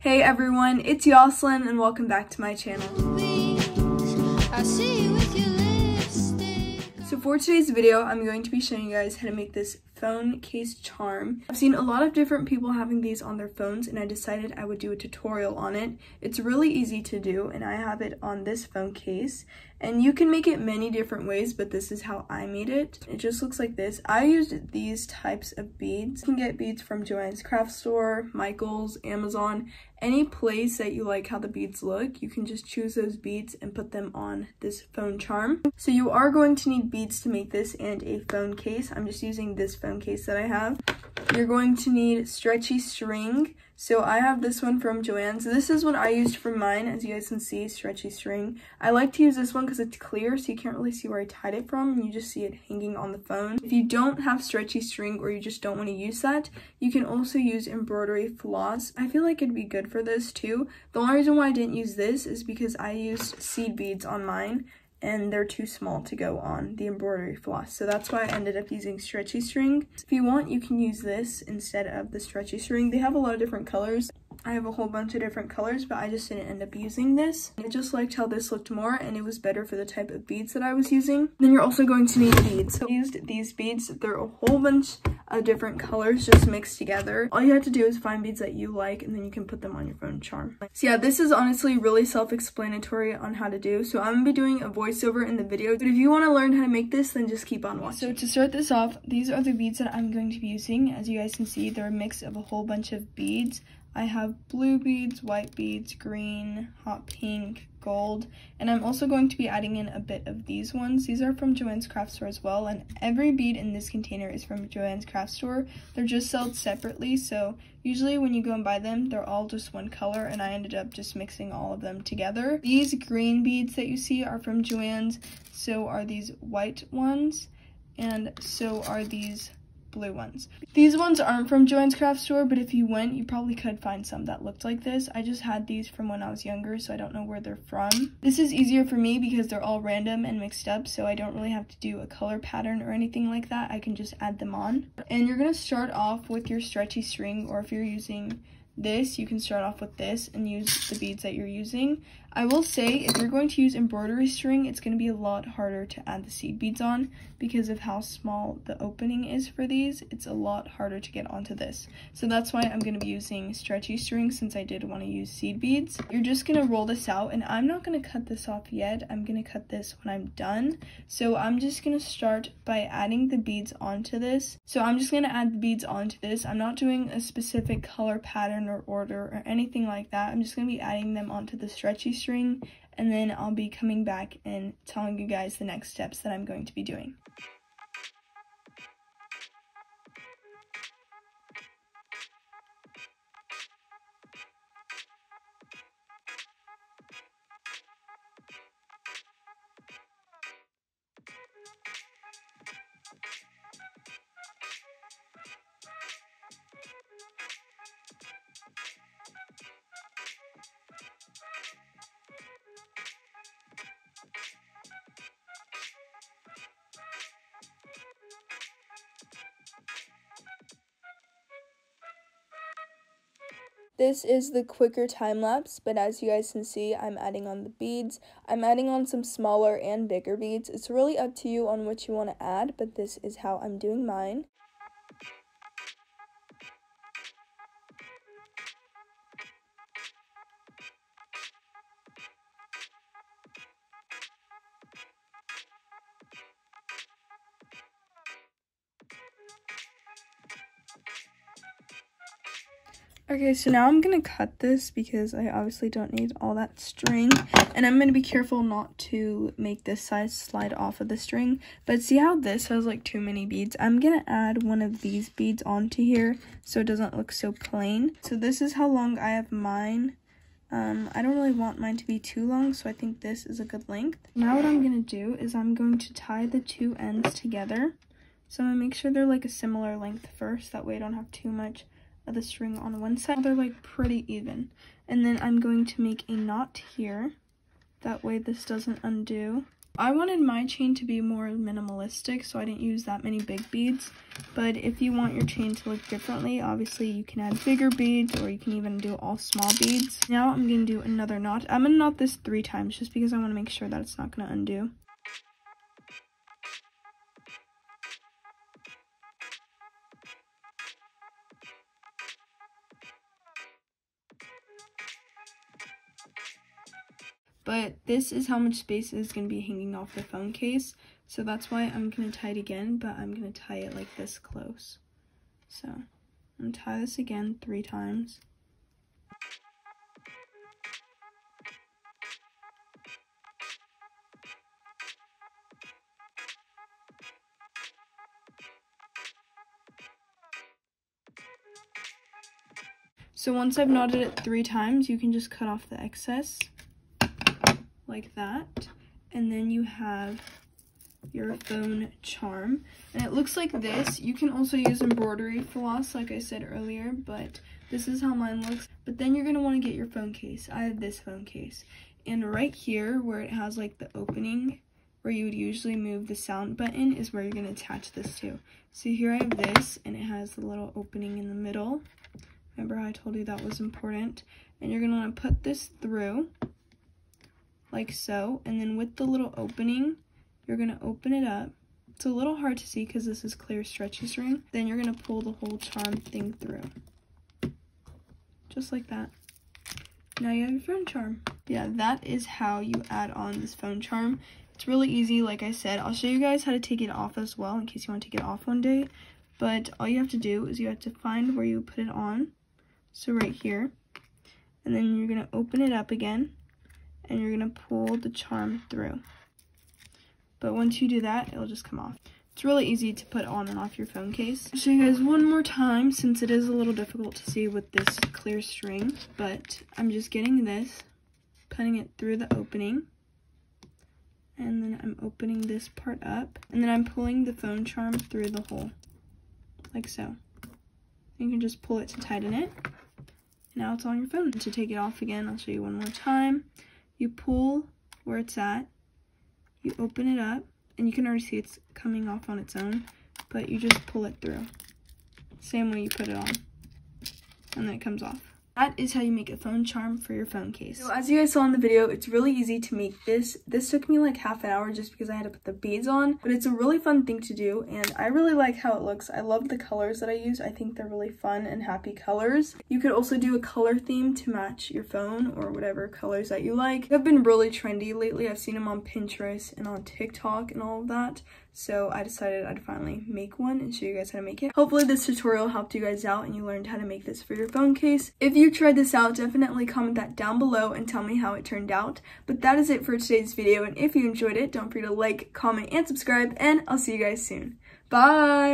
Hey everyone, it's Yoslyn and welcome back to my channel. So for today's video, I'm going to be showing you guys how to make this phone case charm. I've seen a lot of different people having these on their phones and I decided I would do a tutorial on it. It's really easy to do and I have it on this phone case. And you can make it many different ways, but this is how I made it. It just looks like this. I used these types of beads. You can get beads from Joann's craft store, Michael's, Amazon, any place that you like how the beads look. You can just choose those beads and put them on this phone charm. So you are going to need beads to make this and a phone case. I'm just using this phone case that I have. You're going to need stretchy string. So I have this one from Joann's. This is what I used for mine, as you guys can see, stretchy string. I like to use this one because it's clear, so you can't really see where I tied it from, and you just see it hanging on the phone. If you don't have stretchy string or you just don't want to use that, you can also use embroidery floss. I feel like it'd be good for this too. The only reason why I didn't use this is because I used seed beads on mine, and they're too small to go on the embroidery floss. So that's why I ended up using stretchy string. If you want, you can use this instead of the stretchy string. They have a lot of different colors. I have a whole bunch of different colors, but I just didn't end up using this. I just liked how this looked more, and it was better for the type of beads that I was using. Then you're also going to need beads. So I used these beads. They're a whole bunch of different colors just mixed together. All you have to do is find beads that you like, and then you can put them on your phone charm. So yeah, this is honestly really self-explanatory on how to do. So I'm gonna be doing a voiceover in the video, but if you want to learn how to make this, then just keep on watching. So to start this off, these are the beads that I'm going to be using. As you guys can see, they're a mix of a whole bunch of beads. I have blue beads, white beads, green, hot pink, gold, and I'm also going to be adding in a bit of these ones. These are from Joann's craft store as well, and every bead in this container is from Joann's craft store. They're just sold separately, so usually when you go and buy them, they're all just one color, and I ended up just mixing all of them together. These green beads that you see are from Joann's, so are these white ones, and so are these blue ones. These ones aren't from Joann's craft store, but if you went, you probably could find some that looked like this. I just had these from when I was younger, so I don't know where they're from. This is easier for me because they're all random and mixed up, so I don't really have to do a color pattern or anything like that. I can just add them on. And you're gonna start off with your stretchy string, or if you're using this, you can start off with this and use the beads that you're using. I will say, if you're going to use embroidery string, it's going to be a lot harder to add the seed beads on because of how small the opening is for these. It's a lot harder to get onto this. So that's why I'm going to be using stretchy string, since I did want to use seed beads. You're just going to roll this out, and I'm not going to cut this off yet. I'm going to cut this when I'm done. So I'm just going to start by adding the beads onto this. So I'm just going to add the beads onto this. I'm not doing a specific color pattern or order or anything like that. I'm just going to be adding them onto the stretchy string, and then I'll be coming back and telling you guys the next steps that I'm going to be doing. This is the quicker time lapse, but as you guys can see, I'm adding on the beads. I'm adding on some smaller and bigger beads. It's really up to you on what you want to add, but this is how I'm doing mine. Okay, so now I'm gonna cut this because I obviously don't need all that string, and I'm gonna be careful not to make this side slide off of the string. But see how this has like too many beads? I'm gonna add one of these beads onto here so it doesn't look so plain. So this is how long I have mine. I don't really want mine to be too long, so I think this is a good length. Now what I'm gonna do is I'm going to tie the two ends together. So I'm gonna make sure they're like a similar length first, that way I don't have too much of the string on one side. They're like pretty even. And then I'm going to make a knot here, that way this doesn't undo. I wanted my chain to be more minimalistic, so I didn't use that many big beads. But if you want your chain to look differently, obviously you can add bigger beads, or you can even do all small beads. Now I'm going to do another knot. I'm going to knot this 3 times just because I want to make sure that it's not going to undo. But this is how much space is going to be hanging off the phone case. So that's why I'm going to tie it again, but I'm going to tie it like this close. So I'm going to tie this again 3 times. So once I've knotted it 3 times, you can just cut off the excess. Like that, and then you have your phone charm, and it looks like this. You can also use embroidery floss like I said earlier, but this is how mine looks. But then you're going to want to get your phone case. I have this phone case, and right here where it has like the opening where you would usually move the sound button is where you're going to attach this to. So here I have this, and it has the little opening in the middle. Remember how I told you that was important? And you're going to want to put this through like so, and then with the little opening, you're going to open it up. It's a little hard to see because this is clear stretchy string. Then you're going to pull the whole charm thing through. Just like that. Now you have your phone charm. Yeah, that is how you add on this phone charm. It's really easy, like I said. I'll show you guys how to take it off as well in case you want to take it off one day. But all you have to do is you have to find where you put it on. So right here. And then you're going to open it up again. And you're going to pull the charm through. But once you do that, it'll just come off. It's really easy to put on and off your phone case. I'll show you guys one more time since it is a little difficult to see with this clear string. But I'm just getting this, putting it through the opening. And then I'm opening this part up. And then I'm pulling the phone charm through the hole. Like so. You can just pull it to tighten it. Now it's on your phone. To take it off again, I'll show you one more time. You pull where it's at, you open it up, and you can already see it's coming off on its own, but you just pull it through. Same way you put it on, and then it comes off. That is how you make a phone charm for your phone case. So as you guys saw in the video, it's really easy to make this. This took me like half an hour just because I had to put the beads on, but it's a really fun thing to do, and I really like how it looks. I love the colors that I use. I think they're really fun and happy colors. You could also do a color theme to match your phone or whatever colors that you like. They've been really trendy lately. I've seen them on Pinterest and on TikTok and all of that. So I decided I'd finally make one and show you guys how to make it. Hopefully this tutorial helped you guys out and you learned how to make this for your phone case. If you tried this out, definitely comment that down below and tell me how it turned out. But that is it for today's video, and if you enjoyed it, don't forget to like, comment, and subscribe, and I'll see you guys soon. Bye!